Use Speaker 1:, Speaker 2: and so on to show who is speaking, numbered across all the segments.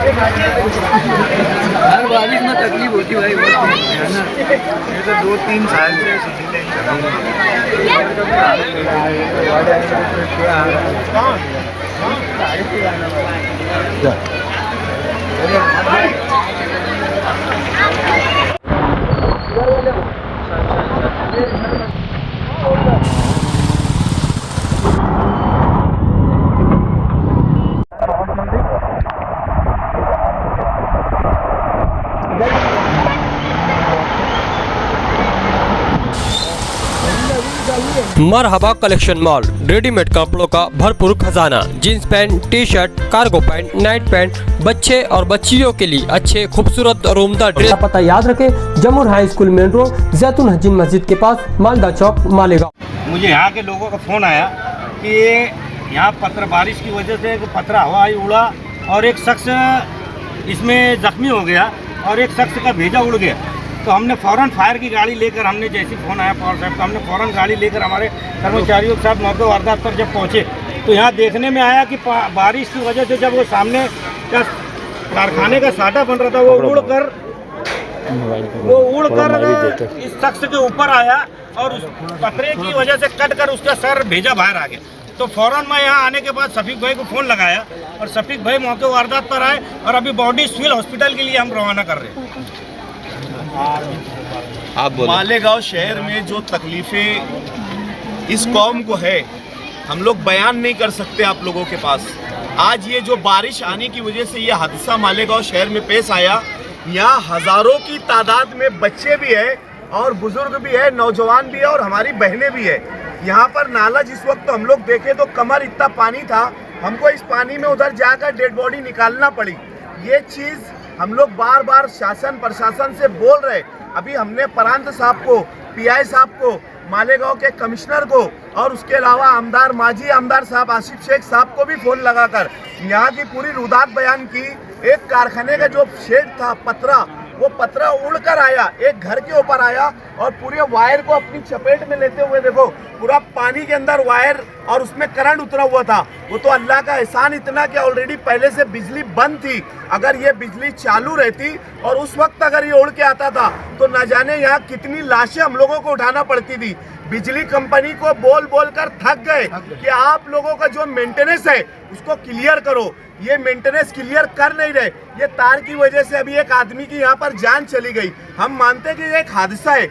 Speaker 1: हर बारिश में तकलीफ होती भाई, ये तो 2-3 साल से सीधी लाइन
Speaker 2: मरहबा कलेक्शन मॉल, रेडीमेड कपड़ों का भरपूर खजाना। Jeans pant, T shirt, cargo pant, night pant, बच्चे और बच्चियों के लिए अच्छे खूबसूरत और उम्दा ड्रेस। पता याद रखें, जमुर हाई स्कूल मेन रोड, जैतून हजीन मस्जिद के पास, मालदा चौक, मालेगांव।
Speaker 3: मुझे यहाँ के लोगों का फोन आया कि यहाँ पत्थर बारिश की वजह से पत्थर हवाई उड़ा और एक शख्स इसमें जख्मी हो गया और एक शख्स का भेजा उड़ गया। तो हमने फ़ौरन फायर की गाड़ी लेकर, हमने जैसी फ़ोन आया पावर साहब का, हमने फ़ौरन गाड़ी लेकर हमारे कर्मचारियों के साथ मौके वारदात पर जब पहुँचे तो यहाँ देखने में आया कि बारिश की वजह से जब वो सामने का कारखाने का साटा बन रहा था वो उड़कर इस शख्स के ऊपर आया और उस पत्थरे की वजह से कट कर उसका सर भेजा बाहर आ गया। तो फ़ौरन मैं यहाँ आने के बाद शफीक भाई को फ़ोन लगाया और शफीक भाई मौके वारदात पर आए और अभी बॉडी सिविल हॉस्पिटल के लिए हम रवाना कर रहे हैं।
Speaker 4: मालेगांव शहर में जो तकलीफ़ें इस कौम को है, हम लोग बयान नहीं कर सकते आप लोगों के पास। आज ये जो बारिश आने की वजह से ये हादसा मालेगांव शहर में पेश आया, यहाँ हज़ारों की तादाद में बच्चे भी है और बुजुर्ग भी है, नौजवान भी है और हमारी बहनें भी है। यहाँ पर नाला जिस वक्त हम लोग देखे तो कमर इतना पानी था, हमको इस पानी में उधर जाकर डेड बॉडी निकालना पड़ी। ये चीज़ हम लोग बार बार शासन प्रशासन से बोल रहे। अभी हमने प्रांत साहब को, पीआई साहब को, मालेगांव के कमिश्नर को और उसके अलावा आमदार माजी आमदार साहब आसिफ शेख साहब को भी फ़ोन लगाकर यहाँ की पूरी रुदात बयान की। एक कारखाने का जो शेड था पतरा, वो पतरा उड़कर आया, एक घर के ऊपर आया और पूरे वायर को अपनी चपेट में लेते हुए देखो पूरा पानी के अंदर वायर और उसमें करंट उतरा हुआ था। वो तो अल्लाह का एहसान इतना कि ऑलरेडी पहले से बिजली बंद थी। अगर ये बिजली चालू रहती और उस वक्त अगर ये उड़ के आता था तो न जाने यहाँ कितनी लाशें हम लोगों को उठाना पड़ती थी। बिजली कंपनी को बोल बोल कर थक गए कि आप लोगों का जो मेंटेनेंस है उसको क्लियर करो। ये मेंटेनेंस क्लियर कर नहीं रहे। ये तार की वजह से अभी एक आदमी की यहाँ पर जान चली गई। हम मानते हैं कि ये एक हादसा है।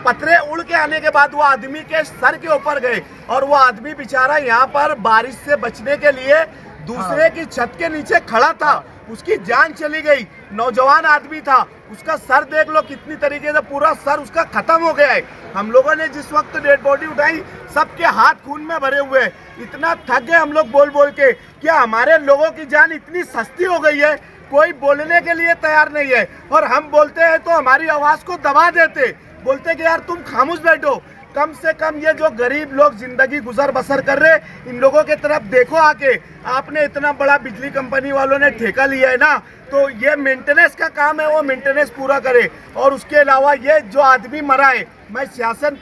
Speaker 4: पत्थरे उड़ के आने के बाद वो आदमी के सर के ऊपर गए और वो आदमी बेचारा यहाँ पर बारिश से बचने के लिए दूसरे की छत के नीचे खड़ा था, उसकी जान चली गई। नौजवान आदमी था, उसका सर देख लो कितनी तरीके से पूरा सर उसका खत्म हो गया है। हम लोगों ने जिस वक्त डेड बॉडी उठाई सबके हाथ खून में भरे हुए। इतना थक गए हम लोग बोल बोल के कि हमारे लोगों की जान इतनी सस्ती हो गई है, कोई बोलने के लिए तैयार नहीं है। और हम बोलते हैं तो हमारी आवाज़ को दबा देते, बोलते कि यार तुम खामोश बैठो। कम से कम ये जो गरीब लोग जिंदगी गुजर बसर कर रहे, इन लोगों के तरफ देखो आके। आपने इतना बड़ा बिजली कंपनी वालों ने ठेका लिया है ना, तो ये मेंटेनेंस का काम है, वो मेंटेनेंस पूरा करे। और उसके अलावा ये जो आदमी मरा है, मैं शासन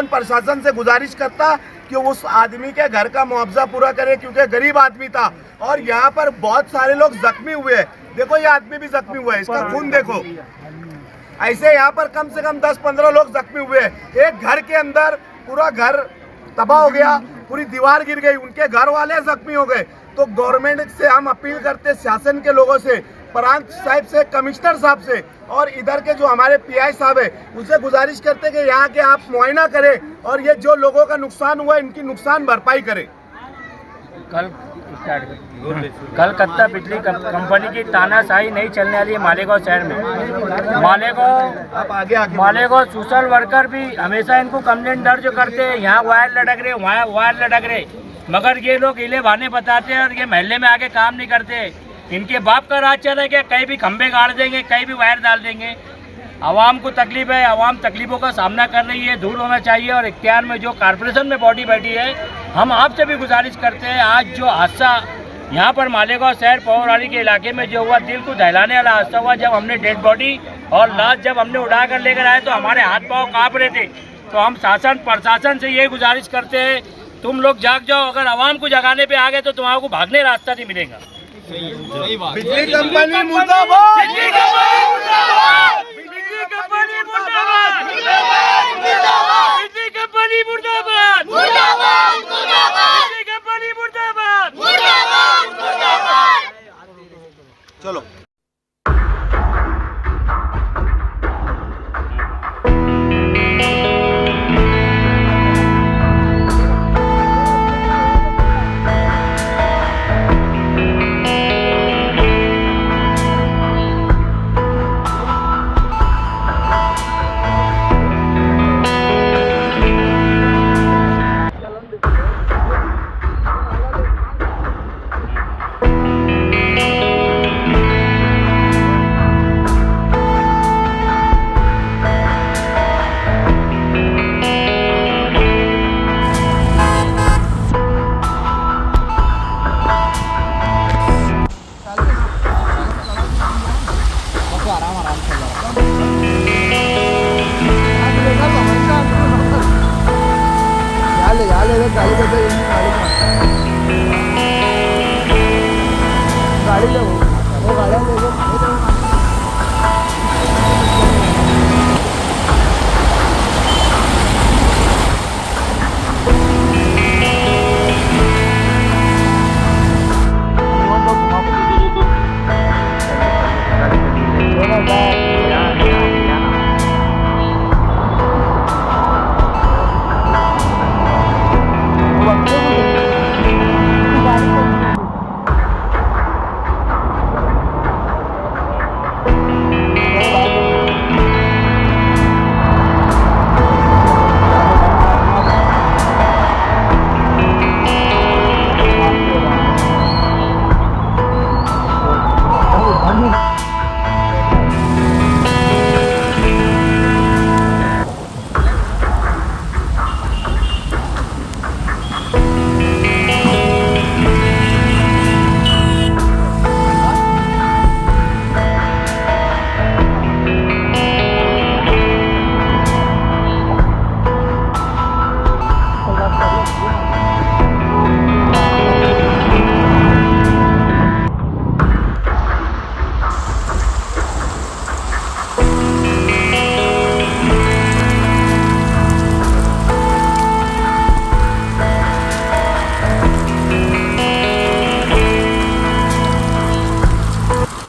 Speaker 4: प्रशासन से गुजारिश करता कि उस आदमी के घर का मुआवजा पूरा करे, क्योंकि गरीब आदमी था। और यहाँ पर बहुत सारे लोग जख्मी हुए हैं। देखो ये आदमी भी जख्मी हुआ है, इसका खून देखो। ऐसे यहाँ पर कम से कम 10-15 लोग जख्मी हुए हैं। एक घर के अंदर पूरा घर तबाह हो गया, पूरी दीवार गिर गई, उनके घर वाले जख्मी हो गए। तो गवर्नमेंट से हम अपील करते, शासन के लोगों से, प्रांत साहब से, कमिश्नर साहब से और इधर के जो हमारे पीआई साहब है उनसे गुजारिश करते कि यहाँ के आप मुआयना करें और ये जो लोगों का नुकसान हुआ इनकी नुकसान भरपाई करें।
Speaker 5: कलकत्ता बिजली कंपनी की तानाशाही नहीं चलने वाली है मालेगांव शहर में। मालेगांव सोशल वर्कर भी हमेशा इनको कंप्लेंट दर्ज करते हैं, यहाँ वायर लटक रहे, वहाँ वायर लटक रहे, मगर ये लोग इले बहाने बताते हैं और ये महल्ले में आके काम नहीं करते। इनके बाप का राज चल रहा है कि कहीं भी खंभे गाड़ देंगे, कहीं भी वायर डाल देंगे। आवाम को तकलीफ है, आवाम तकलीफों का सामना कर रही है, दूर होना चाहिए। और इख्तियार में जो कॉर्पोरेशन में बॉडी बैठी है, हम आपसे भी गुजारिश करते हैं, आज जो हादसा यहाँ पर मालेगांव शहर पवराली के इलाके में जो हुआ, दिल को दहलाने वाला हादसा हुआ। जब हमने डेड बॉडी और लाश जब हमने उड़ा कर लेकर आए तो हमारे हाथ पाँव काँप रहे थे। तो हम शासन प्रशासन से ये गुजारिश करते हैं, तुम लोग जाग जाओ। अगर आवाम को जगाने पे आ गए तो तुम्हारे को भागने रास्ता नहीं मिलेगा।
Speaker 1: बिजली कंपनी मुर्दाबाद,
Speaker 5: बिजली कंपनी मुर्दाबाद, बिजली कंपनी मुर्दाबाद, बिजली कंपनी मुर्दाबाद, बिजली कंपनी मुर्दाबाद।
Speaker 4: चलो
Speaker 1: गाड़ी ले वो गाड़ी ले
Speaker 4: चलो